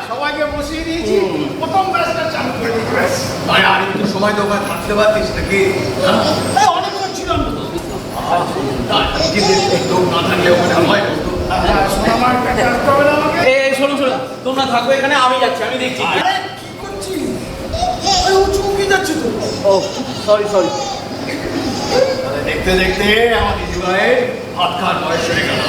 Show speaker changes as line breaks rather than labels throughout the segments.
সবাইকে বসিয়ে দিয়েছি, প্রথম ব্যাচটা চালু করে দিয়েছি। আর একটু সময় দোকান থাকতে পারতিস নাকি? অনেকক্ষণ ছিলাম তো। লোক না থাকলে ওখানে হয় শোনো শোনো, তোমরা থাকবে এখানে, আমি যাচ্ছি, আমি দেখছি। কি করছিস? ও চুমকি যাচ্ছে তো। ও সরি সরি। দেখতে দেখতে আমার দিদি ভাই ভাত খাওয়ার বয়স হয়ে গেল।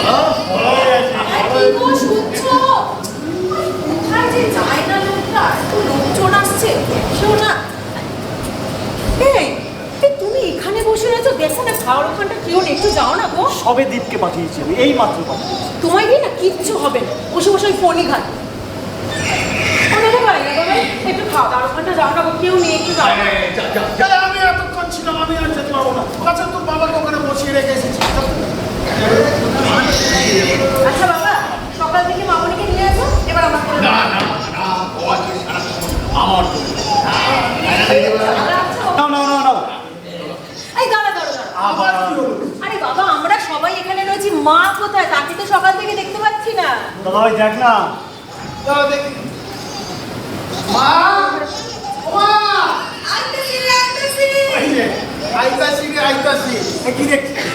তুমি এখানে বসে রয়েছো, দেখো না খাওয়ার ওখানটা কেউ একটু যাও না গো।
সবে দীপকে পাঠিয়েছি আমি, এই মাত্র পাঠিয়েছি।
তোমায় দিয়ে না কিচ্ছু হবে না, বসে বসে ওই ফোনই ঘাট। একটু খাওয়া দাওয়ার ওখানটা যাও না গো, কেউ নেই, একটু যাও।
আমি এতক্ষণ ছিলাম, আমি আর যেতে পারবো না। আচ্ছা তোর বাবাকে ওখানে বসিয়ে রেখে এসেছি।
আচ্ছা বাবা, সকাল থেকে মামনিকে নিয়ে আসো, এবার আমার
না না না, আমার
আরে বাবা, আমরা সবাই এখানে রয়েছি, মা কোথায়? তাকে তো সকাল থেকে দেখতে পাচ্ছি না।
দাদা ভাই দেখ না,
মা মা
আইতাছি রে, আইতাছি।
আইতাছি রে, আইতাছি। কি দেখছিস?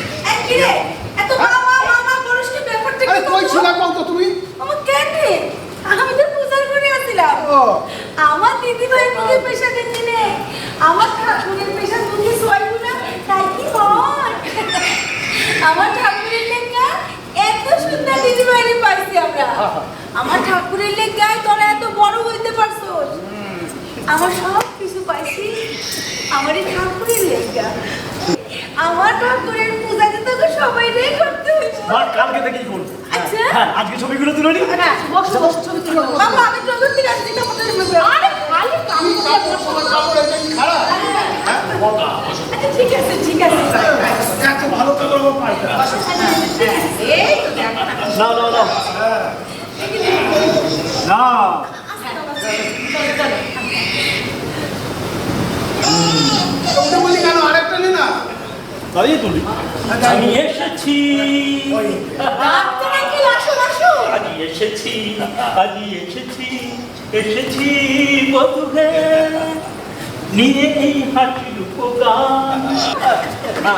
কি রে এত মামা মামা করিস কি? ব্যাপারটা কি?
কই ছিলা বল তো তুমি?
আমার কেন রে? আমি তো পূজার করে আসছিলাম। আমার দিদি ভাই মুখে পেশা দিন রে, আমার ঠাকুরের পেশা মুখে সোয়াইবো না, তাই কি বল? আমার ঠাকুরের লেখা এত সুন্দর দিদি ভাইরে পাইছি আমরা। আমার ঠাকুরের লেখায় তোরা এত বড় হইতে পারছস। আমার সব কিছু পাইছি আমার এই ঠাকুরের লেখা। আমার ঠাকুরের পূজাতে তোকে সবাই রে করতে হইব।
মা কালকে থেকে কি করব?
আচ্ছা
আজকে ছবিগুলো তুলে নি।
হ্যাঁ, বসো বসো, ছবি তুলো। বাবা আমি জলদি থেকে আসছি, তোমাদের আরে খালি কাম করে বসো।
কাপড়ে খারাপ।
আচ্ছা ঠিক আছে ঠিক আছে।
এত ভালো কাপড় পাই না।
এই তো দেখো না।
না না না না,
তোমরা বলি কেন আরেকটা নে না?
দাঁড়িয়ে তুলি।
আমি এসেছি,
ডাক্তার কি লাসো লাসো?
আজি এসেছি, আজি এসেছি, এসেছি বধুরে নিয়ে এই হাসির উপগান।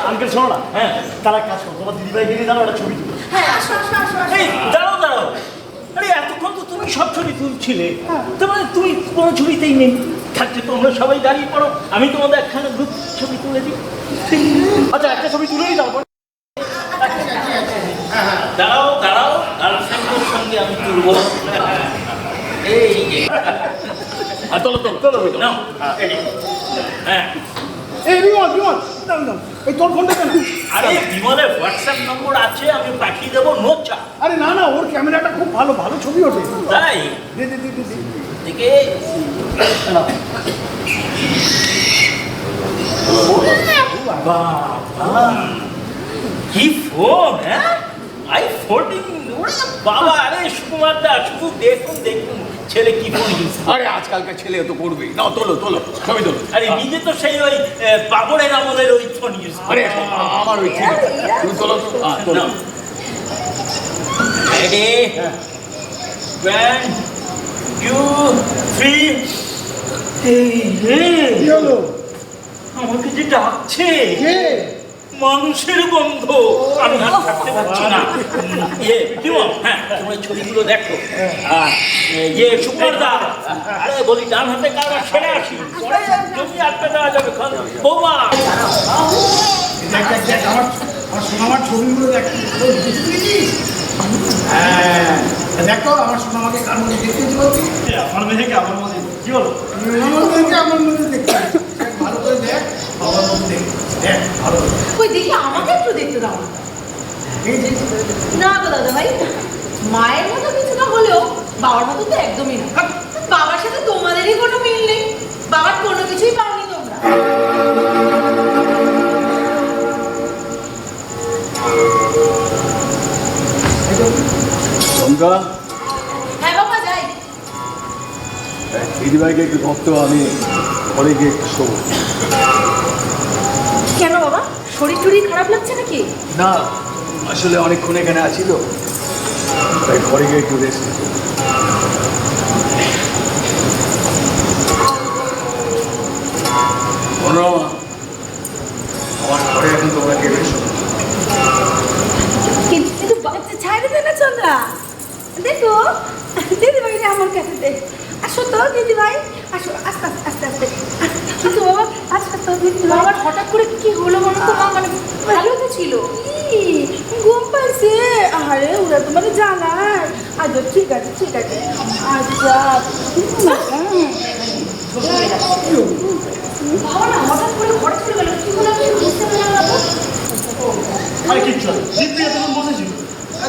আঙ্কেল শোনো না,
হ্যাঁ
তারা কাজ করো, তোমার দিদিভাইকে নিয়ে দাঁড়াও, একটা ছবি তুলো।
হ্যাঁ আসো আসো আসো।
এই দাঁড়াও দাঁড়াও, আরে এতক্ষণ তো তুমি সব ছবি তুলছিলে, তার মানে তুমি কোনো ছবিতেই নেই। থাকছে তোমরা সবাই দাঁড়িয়ে পড়ো, আমি তোমাদের একখানা গ্রুপ ছবি তুলে দিই।
আচ্ছা একটা ছবি তুলে নি, তারপর
দাঁড়াও দাঁড়াও, গার্লফ্রেন্ডের সঙ্গে আমি তুলবো। এই যে
তোলো তোলো তোলো
নাও, হ্যাঁ।
এই বিমল বিমল দাঁড়াও, এই তোর ফোনটা কেন?
আরে বিমলের হোয়াটসঅ্যাপ নম্বর আছে, আমি পাঠিয়ে দেবো, নো চাপ।
আরে না না, ওর ক্যামেরাটা খুব ভালো, ভালো ছবি ওঠে।
তাই
দে দে দে দে দে।
দেখে বাবা, কি ফোন, হ্যাঁ i14। বাবা আরে সুকুমার দা, শুধু দেখুন দেখুন ছেলে কি ফোন ইউজ করে।
আরে আজকালকার ছেলে তো করবেই। নাও তোলো তোলো, ছবি তোলো।
আরে নিজে তো সেই ওই বাবরের আমলের ওই ফোন ইউজ করে।
আরে আমার ওই ছিল, তুমি তোলো তো। তোলো।
রেডি, 1 2 3। এই রে,
কি হলো?
আমাকে যে ডাকছে,
কে?
মানুষের গন্ধ, আমি আর থাকতে পারছি না। বিমল, হ্যাঁ তোমার ছবিগুলো দেখো। সুকুমার দা, আরে বলি ডান হাতে কারো ছেড়ে আসি, পরে জমি আটকে দেওয়া যাবে। বৌমা
দেখ দেখ দেখ, আমার ছবিগুলো দেখ। হ্যাঁ দেখো, আমার সোনামাকে কার মধ্যে দেখতে বলছি।
আমার মেয়েকে আমার মধ্যে কি বলো?
আমার মেয়েকে আমার মধ্যে দেখতে ভালো করে দেখ, আমার মধ্যে দেখ দেখ ভালো করে।
ওই দেখি আমাকে একটু দেখতে দাও।
এই যে
না গো দাদা ভাই, মায়ের মতো কিছু না হলেও বাবার মতো তো একদমই না। বাবার সাথে তোমাদেরই কোনো মিল নেই, বাবার কোনো কিছুই পাওনি তোমরা।
গঙ্গা,
হ্যাঁ বাবা যাই।
দিদিভাইকে একটু ধরতো, আমি ঘরে গিয়ে একটু শোবো।
কেন বাবা, শরীর টরীর খারাপ লাগছে নাকি?
না আসলে অনেকক্ষণ এখানে আছি তো, তাই ঘরে গিয়ে একটু রেস্ট। মনোরমা, আমার ঘরে এখন তোমরা কে বেশো?
কিন্তু ছাড়ে দে না চন্দ্রা, দেখো দিদি ভাই আমার কাছে দে। আসো তো দিদি ভাই, আসো আস্তে আস্তে আস্তে আস্তে। কিন্তু বাবা আচ্ছা তো দিদি বাবার হঠাৎ করে কি হলো বলো তো মা? মানে ভালো তো ছিল, ঘুম পাইছে। আরে ওরা তো মানে জানায়। আচ্ছা ঠিক আছে ঠিক আছে, আচ্ছা বাবা না হঠাৎ করে ঘরে চলে গেল, কি হলো আমি বুঝতে পারলাম না।
আরে কিচ্ছু না, দিব্যি এতক্ষণ বসেছিল।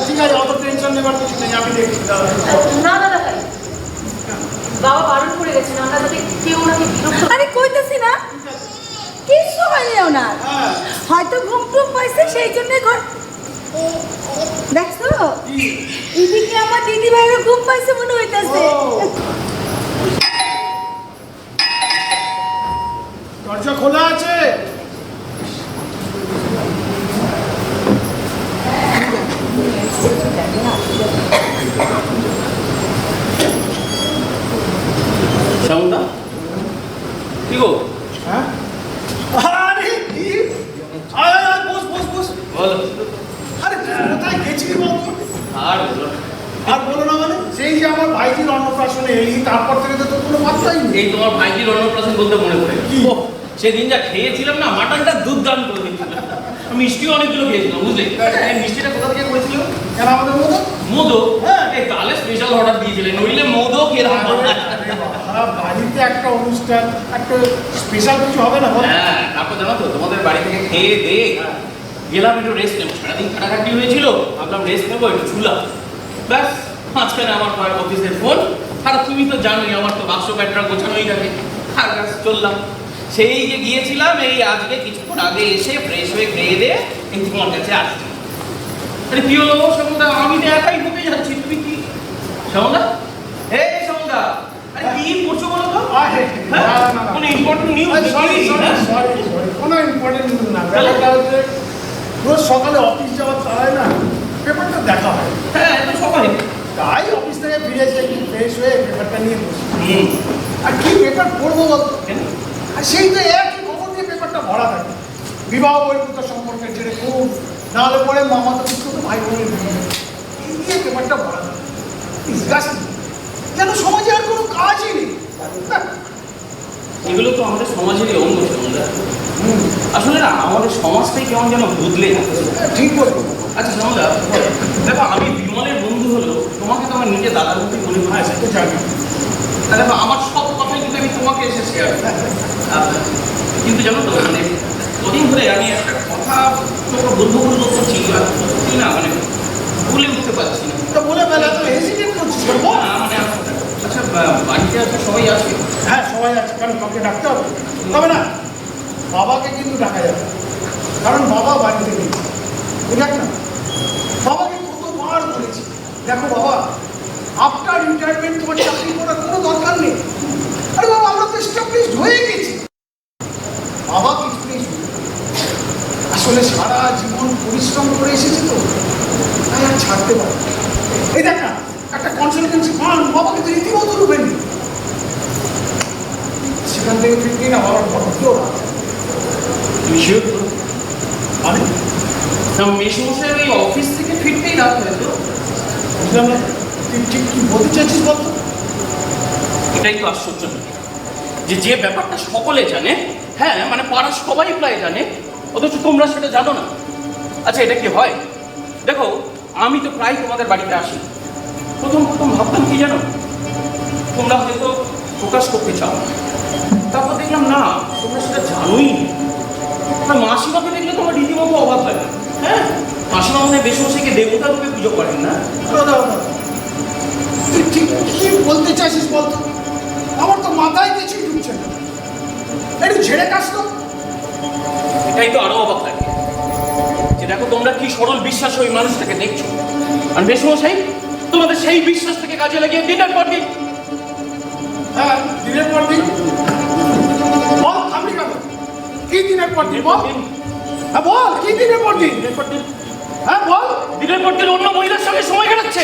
ঠিক আছে, অত টেনশন নেবার কিছু নেই, আমি দেখছি।
না দাদা ভাই, বাবা বারণ করে গেছেন আমরা যাতে কেউ ওনাকে বিরক্ত। আরে কইতেছি না কিছু হয়নি ওনার, হয়তো ঘুম টুম পাইছে সেই জন্য ঘর। দেখছো এদিকে আমার দিদি ভাইয়ের ঘুম পাইছে মনে হইতেছে।
দরজা খোলা আছে।
শ্যামদা, কি গো?
হ্যাঁ আরে কি? আয় আয় বস বস বস।
বলো।
আরে তুই কোথায় গেছিলি বলতো?
আর বলো।
আর বলো না মানে, সেই যে আমার ভাইজির অন্নপ্রাশনে এলি, তারপর থেকে তো তোর কোনো পাত্তাই নেই।
এই তোমার ভাইজির অন্নপ্রাশন বলতে মনে পড়ে
কি?
ওহ, সেদিন যা খেয়েছিলাম না, মাটনটা দুর্দান্ত করে দিয়েছিল। মিষ্টিও অনেকগুলো খেয়েছিলাম, বুঝলে? এই মিষ্টিটা কোথা থেকে করেছিল?
কেন আমাদের মতো?
মধু।
হ্যাঁ।
এই তাহলে স্পেশাল অর্ডার দিয়েছিলেন, নইলে মধু খেলাম।
বাড়িতে একটা অনুষ্ঠান, একটা স্পেশাল কিছু হবে না বল?
হ্যাঁ, তারপর জানো তো তোমাদের বাড়ি থেকে খেয়ে দিয়ে গেলাম একটু রেস্ট নেবো। সারাদিন খাটাখাটি হয়েছিল, ভাবলাম রেস্ট নেবো, একটু ঝুলাম। ব্যাস মাঝখানে আমার অফিসের ফোন। আর তুমি তো জানোই আমার তো বাক্স ব্যাটরা গোছানোই থাকে। আর ব্যাস চললাম। সেই যে গিয়েছিলাম এই আজকে কিছুক্ষণ আগে এসে ফ্রেশ হয়ে খেয়ে দিয়ে এই তোমার কাছে আসছি। আরে কি হলো সমুদা? আমি তো একাই ঢুকে যাচ্ছি, তুমি কি? সমুদা, এই সমুদা, আরে কি করছো বলো তো? কোনো ইম্পর্টেন্ট নিউজ?
কোনো ইম্পর্টেন্ট নিউজ না, ব্যাপারটা হচ্ছে রোজ সকালে অফিস যাওয়ার তারায় না পেপারটা দেখা হয়।
হ্যাঁ, এটা সবাই।
তাই অফিস থেকে ফিরে এসে একটু ফ্রেশ হয়ে পেপারটা নিয়ে বসি। আর কি পেপার পড়বো বলতো? আর সেই তো একই খবর দিয়ে পেপারটা ভরা থাকে। বিবাহ বহির্ভূত সম্পর্কের জেরে খুব, নাহলে পরে মামা তো কিছু ভাই বোনের বিয়ে। এই দিয়ে পেপারটা ভরা থাকে। Disgusting। যেন সমাজে আর কোনো কাজই নেই।
এগুলো তো আমাদের সমাজেরই অঙ্গ সমুদা। আসলে না আমাদের সমাজটাই কেমন যেন বদলে যাচ্ছে।
ঠিক বলবো।
আচ্ছা সমুদা, দেখো আমি বিমলের বন্ধু হলো, তোমাকে তো আমার নিজের দাদার মধ্যে মনে হয়।
তো জানি।
দেখো আমার সব কথাই কিন্তু আমি তোমাকে এসে শেয়ার করি। কিন্তু জানো তো মানে কদিন ধরে আমি একটা কথা তোমাকে বন্ধু বন্ধু করছি, আর সত্যি না মানে বলে উঠতে পারছি না।
তো বলে বেলা তো হেজিটেট করছিস কেন?
না, মানে আচ্ছা বাড়িতে আছে সবাই আছে?
হ্যাঁ সবাই আছে, কারণ কাউকে ডাকতে হবে। তবে না, বাবাকে কিন্তু ডাকা যাবে, কারণ বাবা বাড়িতে নেই। দেখ না, বাবাকে কতবার বলেছি, দেখো বাবা আফটার রিটায়ারমেন্ট তোমার চাকরি করার কোনো দরকার নেই। আরে বাবা আমরা তো এস্টাবলিশড হয়ে গেছি। বাবা কিছুতেই শুনবে না। আসলে সারা জীবন পরিশ্রম করে এসেছে তো, তাই আর ছাড়তে পারে। এই দেখ না, একটা কনসালটেন্সি ফার্ম বাবাকে তো রীতিমতো রূপে নি। সেখান থেকে ফিরতেই না বাবার বড্ড আছে।
তুমি শিওর?
মানে
মেসমশাই ওই অফিস থেকে ফিরতেই রাত হয়তো।
বুঝলাম না, তুই ঠিক কি বলতে চাইছিস বলতো?
এটাই তো আশ্চর্য, যে যে ব্যাপারটা সকলে জানে, হ্যাঁ মানে পাড়ার সবাই প্রায় জানে, অথচ তোমরা সেটা জানো না। আচ্ছা এটা কি হয়? দেখো আমি তো প্রায় তোমাদের বাড়িতে আসি। প্রথম প্রথম ভাবতাম কি জানো, তোমরা হয়তো প্রকাশ করতে চাও। তারপর দেখলাম না, তোমরা সেটা জানোই না। মাসিমাকে দেখলে তোমার রীতিমতো অবাক হয়। হ্যাঁ, মাসিমা মনে হয় বেশমশাইকে দেবতা রূপে পুজো করেন না?
দাদা দাদা, তুই ঠিক কি বলতে চাইছিস বলতো? আমার তো মাথায় কিছুই ঢুকছে না। একটু ঝেড়ে কাজ তো।
এটাই তো আরো অবাক লাগে যে দেখো তোমরা কি সরল বিশ্বাস ওই মানুষটাকে দেখছো, আর বেশমশাই তোমাদের সেই বিশ্বাস থেকে কাজে লাগিয়ে দিনের পর দিন।
হ্যাঁ দিনের পর দিন। বল থামলি কেন? কি দিনের পর দিন বল? হ্যাঁ বল, কি দিনের পর দিন? হ্যাঁ বল।
দিনের পর দিন অন্য মহিলার সঙ্গে সময় কাটাচ্ছে।